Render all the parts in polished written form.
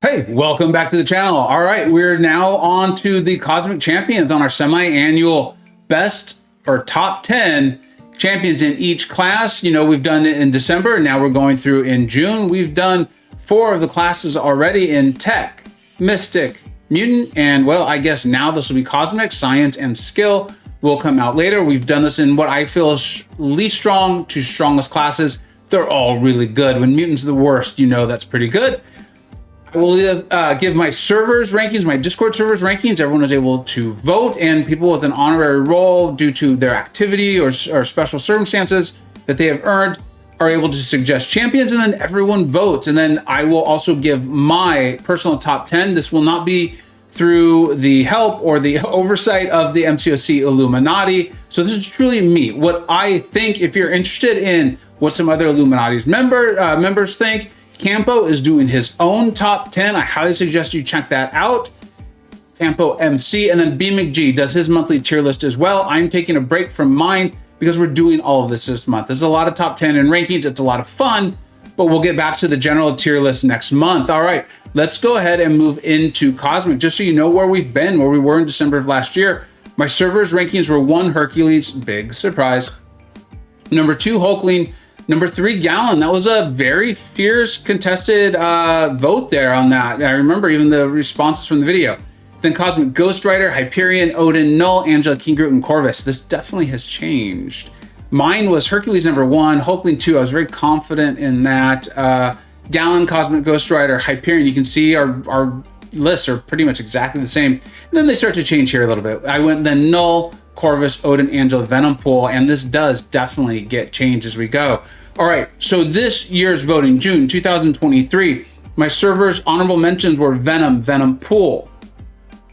Hey, welcome back to the channel. All right, we're now on to the Cosmic Champions on our semi-annual best or top 10 champions in each class. You know, we've done it in December, now we're going through in June. We've done 4 of the classes already in Tech, Mystic, Mutant, and well, I guess now this will be Cosmic. Science and Skill will come out later. We've done this in what I feel is least strong to strongest classes. They're all really good. When Mutant's the worst, you know that's pretty good. I will give my servers rankings, my Discord servers rankings. Everyone is able to vote, and people with an honorary role due to their activity or special circumstances that they have earned are able to suggest champions, and then everyone votes. And then I will also give my personal top 10. This will not be through the help or the oversight of the MCoC Illuminati. So this is truly me. What I think, if you're interested in what some other Illuminati's members think, Campo is doing his own top 10. I highly suggest you check that out. Campo MC, and then B McG does his monthly tier list as well. I'm taking a break from mine because we're doing all of this month. There's a lot of top 10 and rankings. It's a lot of fun, but we'll get back to the general tier list next month. All right, let's go ahead and move into Cosmic. Just so you know where we've been, where we were in December of last year. My servers rankings were 1, Hercules, big surprise. Number 2, Hulkling. Number 3, Galan. That was a very fierce contested vote there on that. I remember even the responses from the video. Then Cosmic Ghost Rider, Hyperion, Odin, Null, Angela, King Groot, and Corvus. This definitely has changed. Mine was Hercules number 1, Hulkling 2. I was very confident in that. Galan, Cosmic Ghost Rider, Hyperion. You can see our lists are pretty much exactly the same. And then they start to change here a little bit. I went then Null, Corvus, Odin, Angela, Venom Pool, and this does definitely get changed as we go. All right, so this year's voting, June 2023, my servers' honorable mentions were Venom, Venom Pool,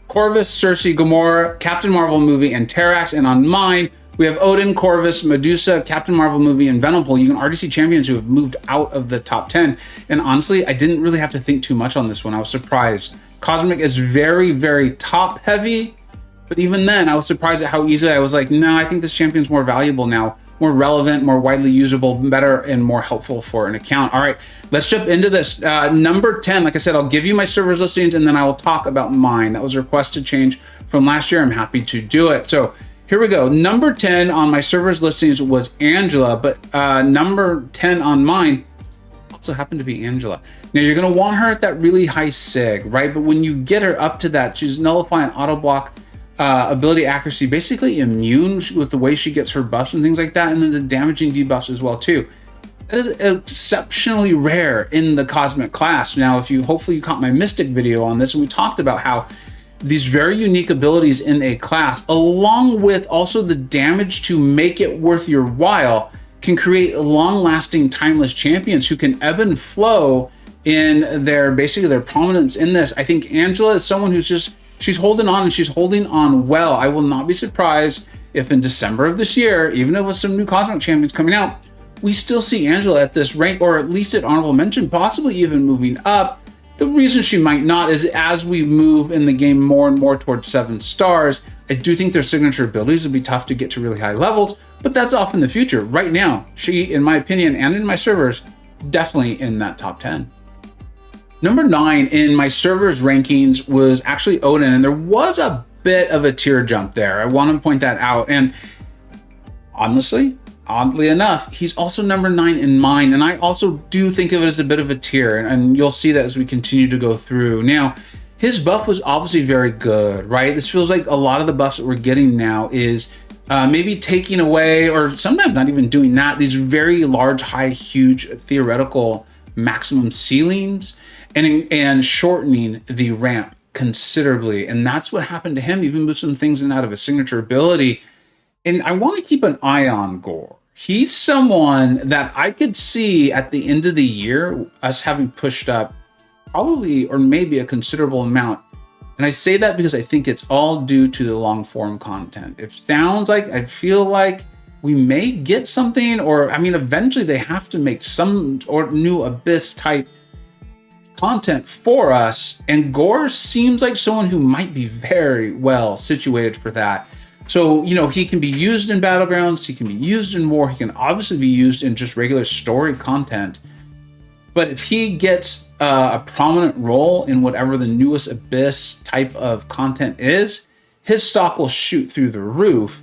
Corvus, Cersei, Gamora, Captain Marvel movie, and Terrax. And on mine, we have Odin, Corvus, Medusa, Captain Marvel movie, and Venom Pool. You can already see champions who have moved out of the top 10. And honestly, I didn't really have to think too much on this one. I was surprised. Cosmic is very, very top heavy. But even then, I was surprised at how easily I was like, no, I think this champion's more valuable now, more relevant, more widely usable, better, and more helpful for an account. All right, let's jump into this. Number 10, like I said, I'll give you my servers listings, and then I will talk about mine. That was a requested change from last year. I'm happy to do it. So here we go. Number 10 on my servers listings was Angela, but number 10 on mine also happened to be Angela. Now you're going to want her at that really high sig, right? But when you get her up to that, she's nullifying auto block, ability accuracy, basically immune with the way she gets her buffs and things like that, and then the damaging debuffs as well too. That is exceptionally rare in the Cosmic class. Now, hopefully you caught my Mystic video on this, and we talked about how these very unique abilities in a class, along with also the damage to make it worth your while, can create long-lasting, timeless champions who can ebb and flow in their prominence in this. I think Angela is someone who's she's holding on, and she's holding on well. I will not be surprised if in December of this year, even with some new Cosmic champions coming out, we still see Angela at this rank, or at least at honorable mention, possibly even moving up. The reason she might not is as we move in the game more and more towards 7 stars, I do think their signature abilities will be tough to get to really high levels, but that's off in the future. Right now, she, in my opinion, and in my servers, definitely in that top 10. Number 9 in my servers rankings was actually Odin, and there was a bit of a tier jump there. I want to point that out. And honestly, oddly enough, he's also number 9 in mine. And I also do think of it as a bit of a tier, and you'll see that as we continue to go through. Now, his buff was obviously very good, right? This feels like a lot of the buffs that we're getting now is maybe taking away, or sometimes not even doing that, these very large, high, huge theoretical maximum ceilings, and shortening the ramp considerably. And that's what happened to him, even with some things in out of his signature ability. And I want to keep an eye on Gorr. He's someone that I could see at the end of the year, us having pushed up probably, or maybe a considerable amount. And I say that because I think it's all due to the long form content. It sounds like, I feel like we may get something, or I mean, eventually they have to make some or new Abyss type content for us, and Gorr seems like someone who might be very well situated for that. So, you know, he can be used in Battlegrounds, he can be used in War, he can obviously be used in just regular story content. But if he gets a prominent role in whatever the newest Abyss type of content is, his stock will shoot through the roof.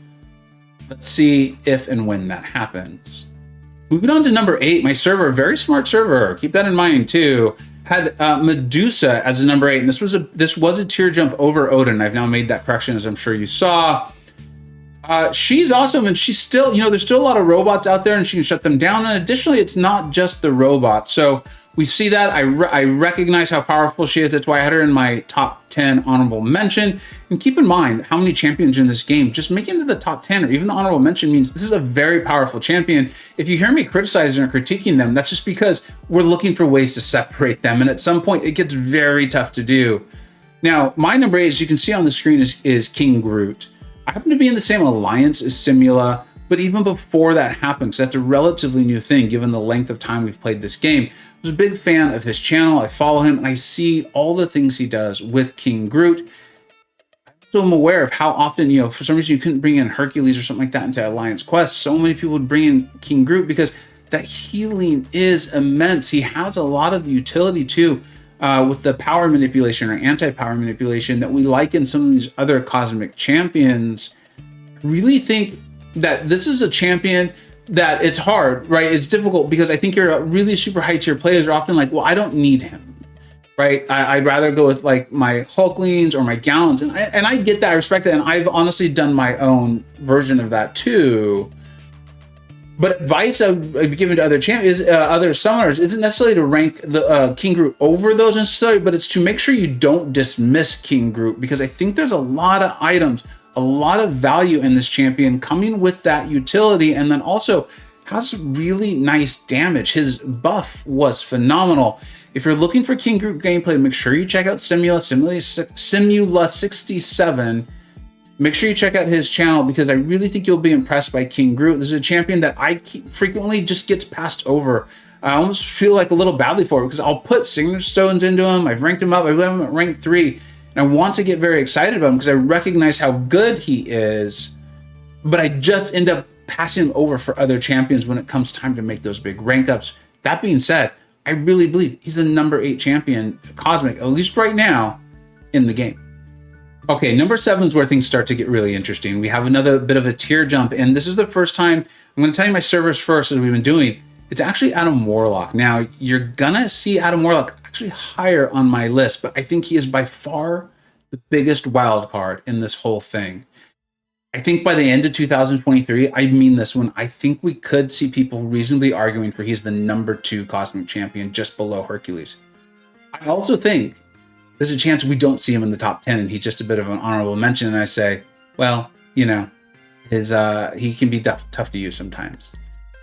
Let's see if and when that happens. Moving on to number 8, my server, very smart server, keep that in mind too, had Medusa as a number 8, and this was a tier jump over Odin. I've now made that correction, as I'm sure you saw. She's awesome, and she's still, there's still a lot of robots out there, and she can shut them down. And additionally, it's not just the robots. So we see that. I recognize how powerful she is. That's why I had her in my top 10 honorable mention. And keep in mind how many champions in this game. Just making it to the top 10 or even the honorable mention means this is a very powerful champion. If you hear me criticizing or critiquing them, that's just because we're looking for ways to separate them. And at some point, it gets very tough to do. Now, my number 8, as you can see on the screen, is King Groot. I happen to be in the same alliance as Simula, but even before that happened, because that's a relatively new thing given the length of time we've played this game, I was a big fan of his channel. I follow him and I see all the things he does with King Groot. So I'm aware of how often, for some reason you couldn't bring in Hercules or something like that into Alliance Quest. So many people would bring in King Groot because that healing is immense. He has a lot of the utility too, with the power manipulation or anti-power manipulation that we like in some of these other cosmic champions. I really think that this is a champion that it's hard, right? It's difficult because I think your really super high tier players are often like, well, I don't need him, right? I'd rather go with like my Hulklings or my Galans. And I get that, I respect that. And I've honestly done my own version of that too. But advice I've given to other champions, other summoners, isn't necessarily to rank the King Groot over those necessarily, but it's to make sure you don't dismiss King Groot, because I think there's a lot of items, a lot of value in this champion coming with that utility, and then also has really nice damage. His buff was phenomenal. If you're looking for King Groot gameplay, make sure you check out Simula 67. Make sure you check out his channel because I really think you'll be impressed by King Groot. This is a champion that frequently just gets passed over. I almost feel like a little badly for it because I'll put signature stones into him. I've ranked him up. I have him at rank 3. And I want to get very excited about him because I recognize how good he is. But I just end up passing him over for other champions when it comes time to make those big rank ups. That being said, I really believe he's the number 8 champion, Cosmic, at least right now, in the game. Okay, number 7 is where things start to get really interesting. We have another bit of a tier jump, and this is the first time, I'm going to tell you my servers first, as we've been doing. It's actually Adam Warlock. Now, you're going to see Adam Warlock actually higher on my list, but I think he is by far the biggest wild card in this whole thing. I think by the end of 2023, I mean this one, I think we could see people reasonably arguing for he's the number 2 Cosmic Champion, just below Hercules. I also think there's a chance we don't see him in the top 10 and he's just a bit of an honorable mention. And I say, well, he can be tough to use sometimes.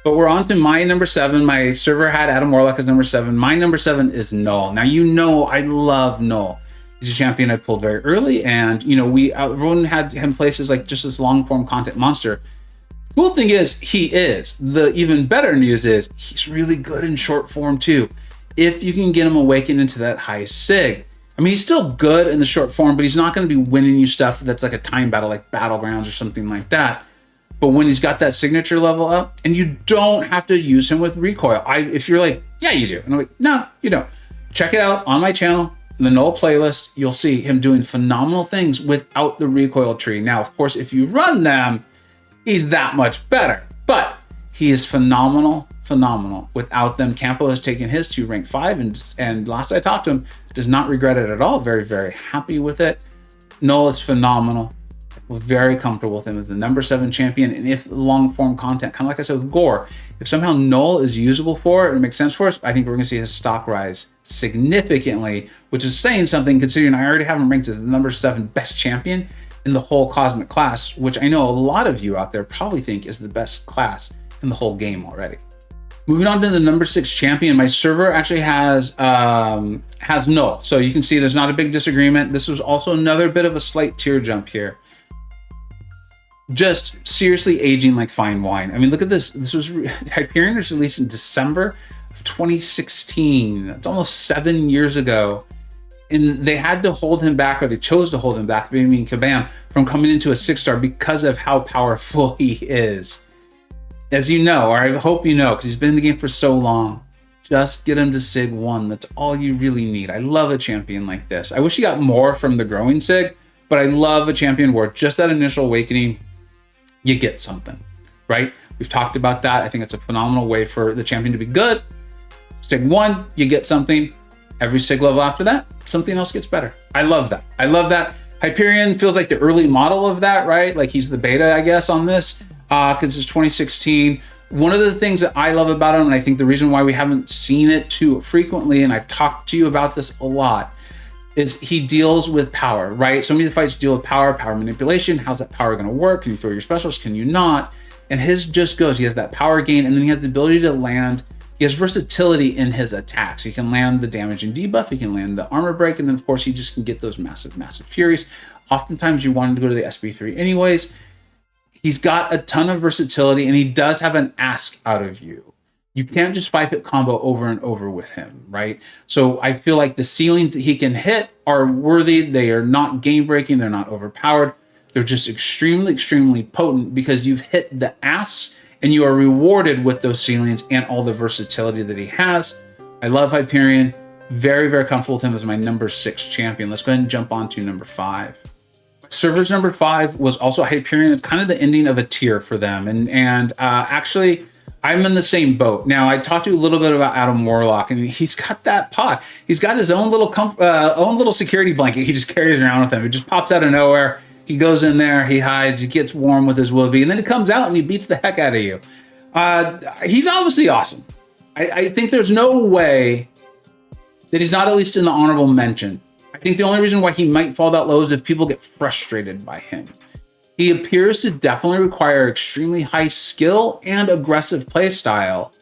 But we're on to my number 7. My server had Adam Warlock as number 7. My number 7 is Null. Now, I love Null. He's a champion I pulled very early, and everyone had him places like just this long form content monster. Cool thing is, he is. The even better news is he's really good in short form too. If you can get him awakened into that high sig. I mean, he's still good in the short form, but he's not going to be winning you stuff that's like a time battle, like Battlegrounds or something like that. But when he's got that signature level up, and you don't have to use him with recoil. If you're like, yeah, you do. And I'm like, no, you don't. Check it out on my channel, the Null playlist. You'll see him doing phenomenal things without the recoil tree. Now, of course, if you run them, he's that much better. But he is phenomenal without them. Campo has taken his to rank 5, and last I talked to him, does not regret it at all. Very, very happy with it. Null is phenomenal. We're very comfortable with him as the number 7 champion. And if long form content, kind of like I said with Gorr, if somehow Null is usable for it, or it makes sense for us, I think we're going to see his stock rise significantly, which is saying something considering I already have him ranked as the number 7 best champion in the whole Cosmic class, which I know a lot of you out there probably think is the best class in the whole game already. Moving on to the number 6 champion, my server actually has Null. So you can see there's not a big disagreement. This was also another bit of a slight tier jump here. Just seriously aging like fine wine. I mean, look at this. This was Hyperion was released in December of 2016. That's almost 7 years ago. And they had to hold him back, or they chose to hold him back, being Kabam, from coming into a 6-star because of how powerful he is. As you know, or I hope you know, because he's been in the game for so long, Just get him to Sig 1. That's all you really need. I love a champion like this. I wish he got more from the growing Sig, but I love a champion where just that initial awakening, you get something, right? We've talked about that. I think it's a phenomenal way for the champion to be good. Sig 1, you get something. Every Sig level after that, something else gets better. I love that. I love that. Hyperion feels like the early model of that, right? Like he's the beta, I guess, on this, because it's 2016. One of the things that I love about him, and I think the reason why we haven't seen it too frequently, and I've talked to you about this a lot, is he deals with power, right? So many of the fights deal with power manipulation. How's that power going to work? Can you throw your specials? Can you not? And his just goes, he has that power gain, and then he has the ability to land. He has versatility in his attacks. He can land the damage and debuff. He can land the armor break. And then, of course, he just can get those massive, massive furies. Oftentimes, you want him to go to the SB3 anyways. He's got a ton of versatility, and he does have an ask out of you. You can't just 5-hit combo over and over with him, right? So I feel like the ceilings that he can hit are worthy. They are not game-breaking. They're not overpowered. They're just extremely, extremely potent because you've hit the ass and you are rewarded with those ceilings and all the versatility that he has. I love Hyperion. Very, very comfortable with him as my number 6 champion. Let's go ahead and jump on to number 5. Server's number 5 was also Hyperion. It's kind of the ending of a tier for them. And actually, I'm in the same boat. Now, I talked to you a little bit about Adam Warlock, and he's got that pod. He's got his own little security blanket he just carries around with him. It just pops out of nowhere. He goes in there, he hides, he gets warm with his Wilby, and then he comes out and he beats the heck out of you. He's obviously awesome. I think there's no way that he's not at least in the honorable mention. I think the only reason why he might fall that low is if people get frustrated by him. He appears to definitely require extremely high skill and aggressive play style,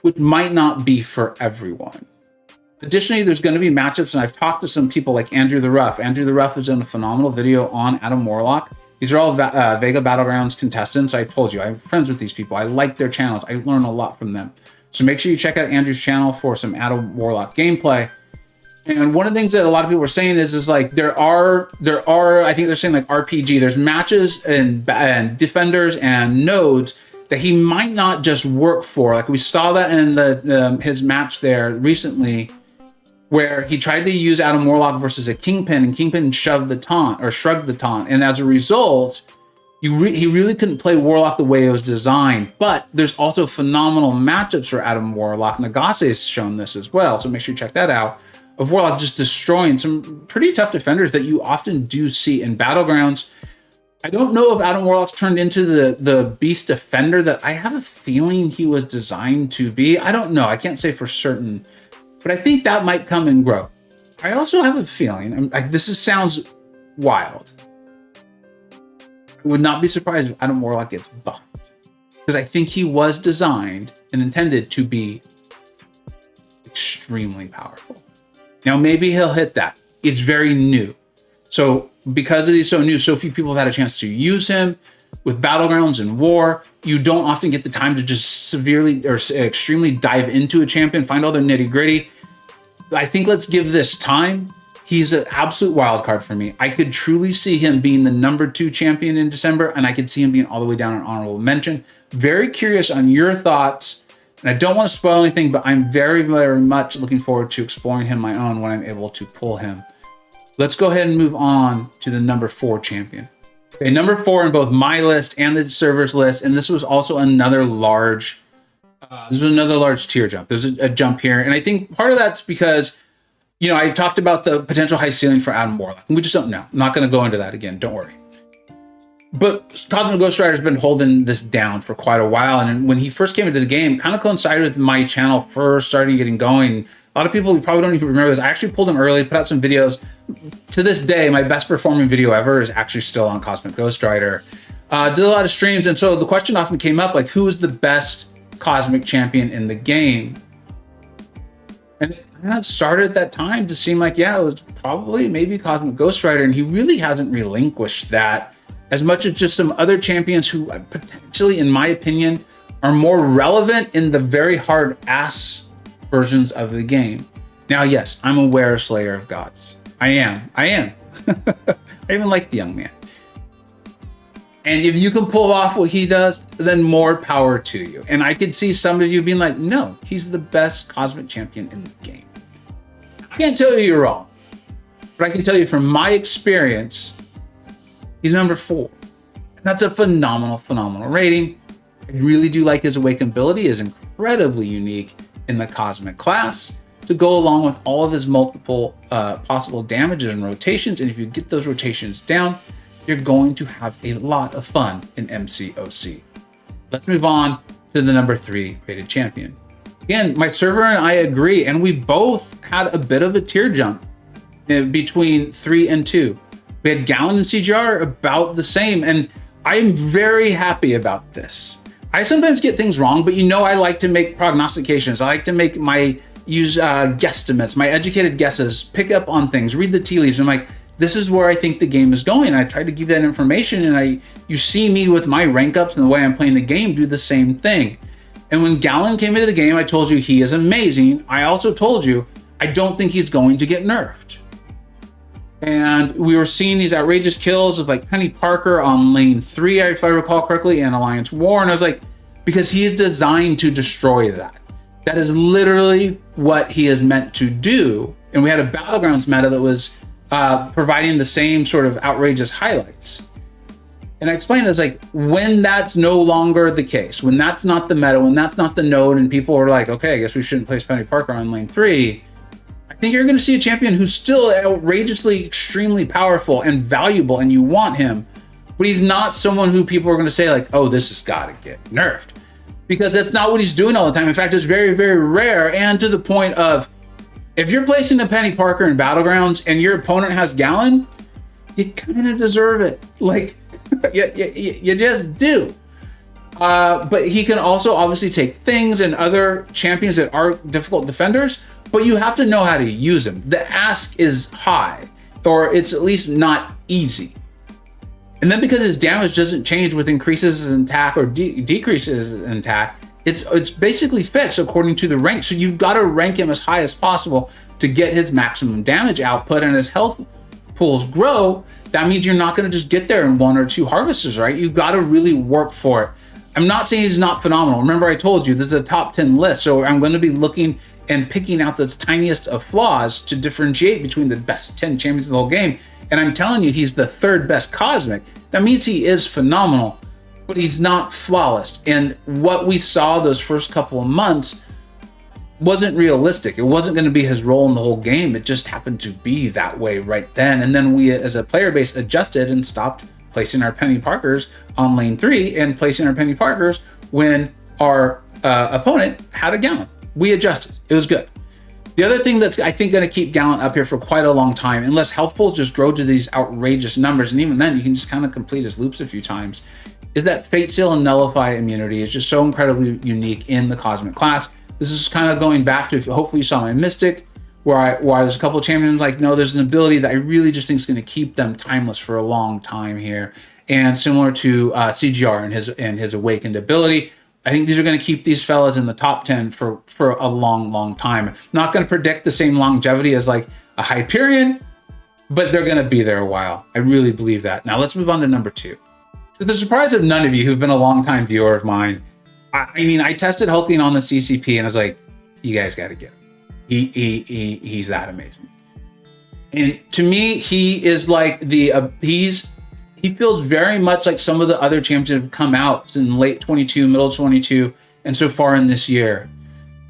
which might not be for everyone. Additionally, there's going to be matchups, and I've talked to some people like Andrew the Rough. Andrew the Rough has done a phenomenal video on Adam Warlock. These are all Vega Battlegrounds contestants. I told you, I'm friends with these people. I like their channels. I learn a lot from them. So make sure you check out Andrew's channel for some Adam Warlock gameplay. And one of the things that a lot of people are saying is like there are I think they're saying like RPG. There's matches and defenders and nodes that he might not just work for. Like we saw that in his match there recently, where he tried to use Adam Warlock versus a Kingpin, and Kingpin shrugged the taunt, and as a result, he really couldn't play Warlock the way it was designed. But there's also phenomenal matchups for Adam Warlock. Nagase has shown this as well, so make sure you check that out. Of Warlock just destroying some pretty tough defenders that you often do see in Battlegrounds. I don't know if Adam Warlock's turned into the beast defender that I have a feeling he was designed to be. I don't know. I can't say for certain, but I think that might come and grow. I also have a feeling, sounds wild. I would not be surprised if Adam Warlock gets buffed, because I think he was designed and intended to be extremely powerful. Now, maybe he'll hit that. It's very new. So because it is so new, so few people have had a chance to use him. With Battlegrounds and War, you don't often get the time to just severely or extremely dive into a champion, find all their nitty gritty. I think let's give this time. He's an absolute wild card for me. I could truly see him being the number 2 champion in December, and I could see him being all the way down an honorable mention. Very curious on your thoughts. And I don't want to spoil anything, but I'm very, very much looking forward to exploring him my own when I'm able to pull him. Let's go ahead and move on to the number 4 champion. Okay, number 4 in both my list and the server's list, and this was also another large tier jump. There's a jump here, and I think part of that's because, I talked about the potential high ceiling for Adam Warlock, and we just don't know. I'm not going to go into that again. Don't worry. But Cosmic Ghost Rider's been holding this down for quite a while. And when he first came into the game, kind of coincided with my channel first starting getting going. A lot of people probably don't even remember this. I actually pulled him early, put out some videos. To this day, my best performing video ever is actually still on Cosmic Ghost Rider. Did a lot of streams. And so the question often came up, like, who is the best Cosmic champion in the game? And it started at that time to seem like, it was probably maybe Cosmic Ghost Rider. And he really hasn't relinquished that, as much as just some other champions who potentially, in my opinion, are more relevant in the very hard ass versions of the game. Now, yes, I'm aware of Slayer of Gods. I am. I even like the young man. And if you can pull off what he does, then more power to you. And I could see some of you being like, no, he's the best cosmic champion in the game. I can't tell you you're wrong, but I can tell you from my experience, he's number 4. And that's a phenomenal, phenomenal rating. I really do like his Awaken ability. It is incredibly unique in the cosmic class to go along with all of his multiple possible damages and rotations. And if you get those rotations down, you're going to have a lot of fun in MCoC. Let's move on to the number 3 rated champion. Again, my server and I agree, and we both had a bit of a tier jump between 3 and 2. We had Galan and CGR about the same, and I'm very happy about this. I sometimes get things wrong, but I like to make prognostications. I like to make use guesstimates, my educated guesses, pick up on things, read the tea leaves. I'm like, this is where I think the game is going. I try to give that information, and you see me with my rank ups and the way I'm playing the game do the same thing. And when Galan came into the game, I told you he is amazing. I also told you I don't think he's going to get nerfed. And we were seeing these outrageous kills of like Penny Parker on lane 3, if I recall correctly, and Alliance War. And I was like, because he's designed to destroy that. That is literally what he is meant to do. And we had a Battlegrounds meta that was providing the same sort of outrageous highlights. And I explained, it's like, when that's no longer the case, when that's not the meta, when that's not the node, and people are like, okay, I guess we shouldn't place Penny Parker on lane 3, I think you're going to see a champion who's still outrageously, extremely powerful and valuable, and you want him, but he's not someone who people are going to say like, oh, this has got to get nerfed, because that's not what he's doing all the time. In fact, it's very, very rare, and to the point of, if you're placing a Penny Parker in Battlegrounds and your opponent has Galan, you kind of deserve it. Like, you just do. But he can also obviously take things and other champions that are difficult defenders, but you have to know how to use them. The ask is high, or it's at least not easy. And then because his damage doesn't change with increases in attack or decreases in attack, it's basically fixed according to the rank. So you've got to rank him as high as possible to get his maximum damage output, and as health pools grow, that means you're not going to just get there in 1 or 2 harvests, right? You've got to really work for it. I'm not saying he's not phenomenal. Remember, I told you this is a top 10 list, so I'm going to be looking and picking out the tiniest of flaws to differentiate between the best 10 champions of the whole game. And I'm telling you, he's the 3rd best cosmic. That means he is phenomenal, but he's not flawless. And what we saw those first couple of months wasn't realistic. It wasn't going to be his role in the whole game. It just happened to be that way right then. And then we, as a player base, adjusted and stopped placing our Penny Parkers on lane 3 and placing our Penny Parkers when our opponent had a Galan. We adjusted. It was good. The other thing that's, I think, going to keep Galan up here for quite a long time, unless health pools just grow to these outrageous numbers, and even then you can just kind of complete his loops a few times, is that Fate Seal and Nullify immunity is just so incredibly unique in the Cosmic class. This is kind of going back to, hopefully you saw my Mystic, where there's a couple of champions like, no, there's an ability that I really just think is going to keep them timeless for a long time here. And similar to CGR and his Awakened ability, I think these are going to keep these fellas in the top 10 for a long, long time. I'm not going to predict the same longevity as like a Hyperion, but they're going to be there a while. I really believe that. Now let's move on to number 2. To the surprise of none of you who've been a long-time viewer of mine, I tested Hulkling on the CCP and I was like, you guys got to get him. He's that amazing. And to me, he is like he feels very much like some of the other champions that have come out in late 22, middle 22, and so far in this year.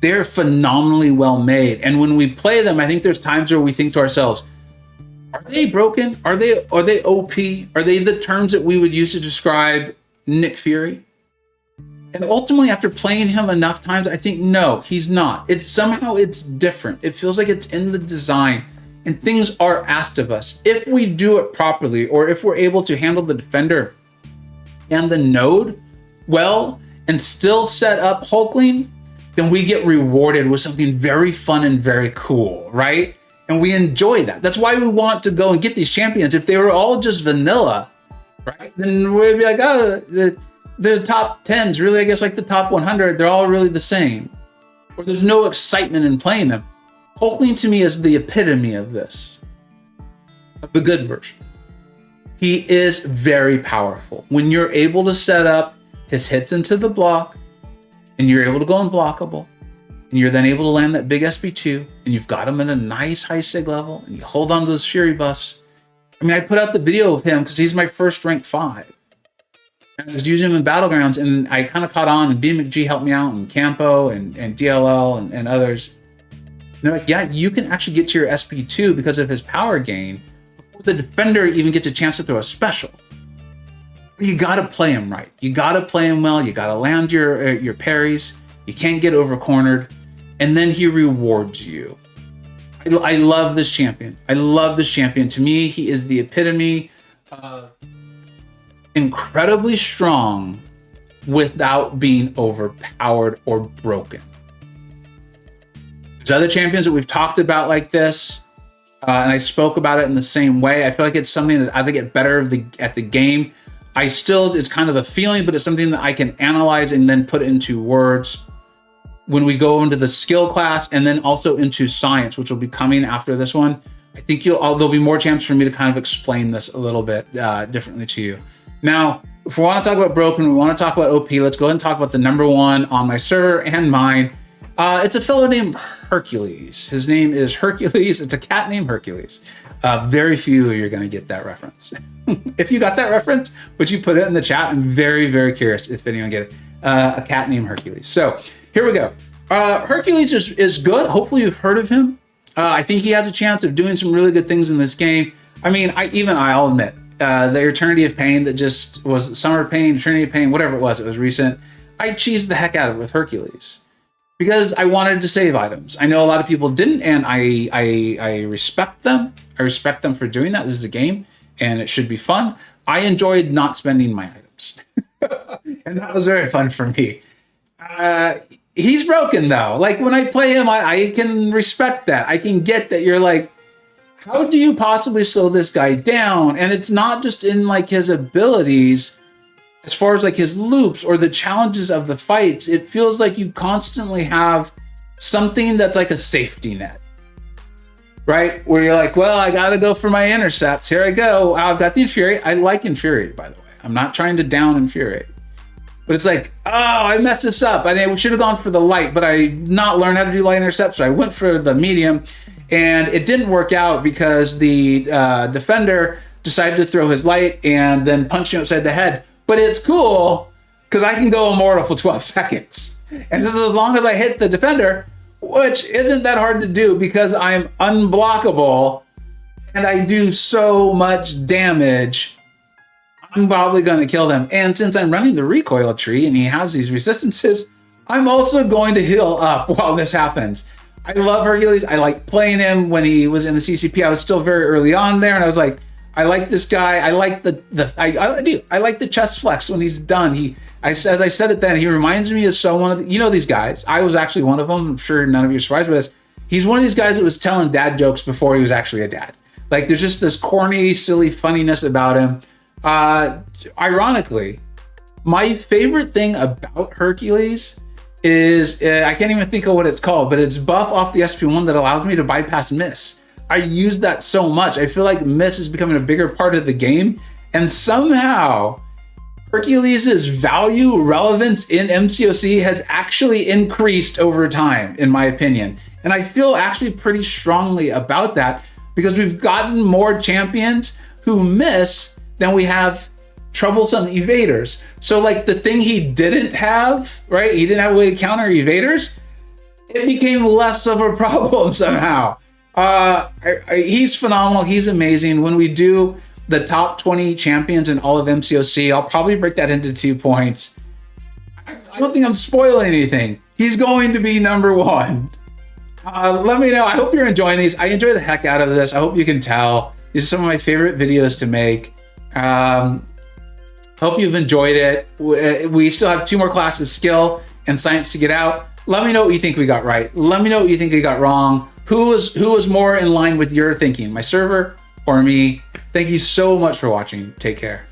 They're phenomenally well made. And when we play them, I think there's times where we think to ourselves, are they broken? Are they OP? Are they the terms that we would use to describe Nick Fury? And ultimately, after playing him enough times, I think, no, he's not. It's different. It feels like it's in the design. And things are asked of us. If we do it properly, or if we're able to handle the defender and the node well, and still set up Hulkling, then we get rewarded with something very fun and very cool, right? And we enjoy that. That's why we want to go and get these champions. If they were all just vanilla, right, then we'd be like, oh, the top 10s, really, I guess like the top 100, they're all really the same. Or there's no excitement in playing them. Hulkling to me is the epitome of this, of the good version. he is very powerful. When you're able to set up his hits into the block, and you're able to go unblockable, and you're then able to land that big SB2, and you've got him in a nice high sig level, and you hold on to those Fury buffs. I mean, I put out the video of him because he's my first rank 5. And I was using him in Battlegrounds, and I kind of caught on, and BMcG helped me out, and Campo, and DLL, and others. And they're like, yeah, you can actually get to your SB2 because of his power gain before the defender even gets a chance to throw a special. But you got to play him right. You got to play him well. You got to land your parries. You can't get over cornered. And then he rewards you. I love this champion. I love this champion. To me, he is the epitome of incredibly strong without being overpowered or broken. There's other champions that we've talked about like this, and I spoke about it in the same way. I feel like it's something that as I get better at the game, it's kind of a feeling, but it's something that I can analyze and then put into words when we go into the skill class and then also into science, which will be coming after this one. I think there'll be more chance for me to kind of explain this a little bit differently to you. Now, if we want to talk about broken, we want to talk about OP, let's go ahead and talk about the number 1 on my server and mine. It's a fellow named Hercules. His name is Hercules. It's a cat named Hercules. Very few of you are going to get that reference. If you got that reference, would you put it in the chat? I'm very, very curious if anyone get it. A cat named Hercules. So here we go. Hercules is good. Hopefully you've heard of him. I think he has a chance of doing some really good things in this game. I mean, I'll admit, the Eternity of Pain that just was Summer Pain, Eternity of Pain, whatever it was recent. I cheesed the heck out of it with Hercules because I wanted to save items. I know a lot of people didn't, and I respect them. I respect them for doing that. This is a game, and it should be fun. I enjoyed not spending my items, and that was very fun for me. He's broken though. Like when I play him, I can respect that. I can get that you're like, how do you possibly slow this guy down? And it's not just in like his abilities, as far as like his loops or the challenges of the fights. It feels like you constantly have something that's like a safety net, right? Where you're like, well, I got to go for my intercepts. Here I go. I've got the Infuriate. I like Infuriate, by the way. I'm not trying to down Infuriate. But it's like, oh, I messed this up. I should have gone for the light, but I not learned how to do light intercept, so I went for the medium, and it didn't work out because the defender decided to throw his light and then punch me upside the head. But it's cool because I can go immortal for 12 seconds. And as long as I hit the defender, which isn't that hard to do because I'm unblockable and I do so much damage, I'm probably going to kill them. And since I'm running the recoil tree and he has these resistances, I'm also going to heal up while this happens. I love Hercules. I like playing him when he was in the CCP. I was still very early on there, and I was like, I like this guy. I like I like the chest flex when he's done. As I said it then, he reminds me of someone of these guys. I was actually one of them. I'm sure none of you are surprised by this. He's one of these guys that was telling dad jokes before he was actually a dad. Like there's just this corny, silly funniness about him. Ironically, my favorite thing about Hercules is, I can't even think of what it's called, but it's buff off the SP1 that allows me to bypass miss. I use that so much. I feel like miss is becoming a bigger part of the game, and somehow Hercules' value, relevance in MCoC has actually increased over time, in my opinion. And I feel actually pretty strongly about that because we've gotten more champions who miss than we have troublesome evaders. So like the thing he didn't have, right? He didn't have a way to counter evaders. It became less of a problem somehow. He's phenomenal. He's amazing. When we do the top 20 champions in all of MCoC, I'll probably break that into 2 points. I don't think I'm spoiling anything. He's going to be number 1. Let me know. I hope you're enjoying these. I enjoy the heck out of this. I hope you can tell. These are some of my favorite videos to make. Hope you've enjoyed it. We still have 2 more classes, skill and science, to get out. Let me know what you think we got right. Let me know what you think we got wrong. Who was more in line with your thinking, my server or me? Thank you so much for watching. Take care.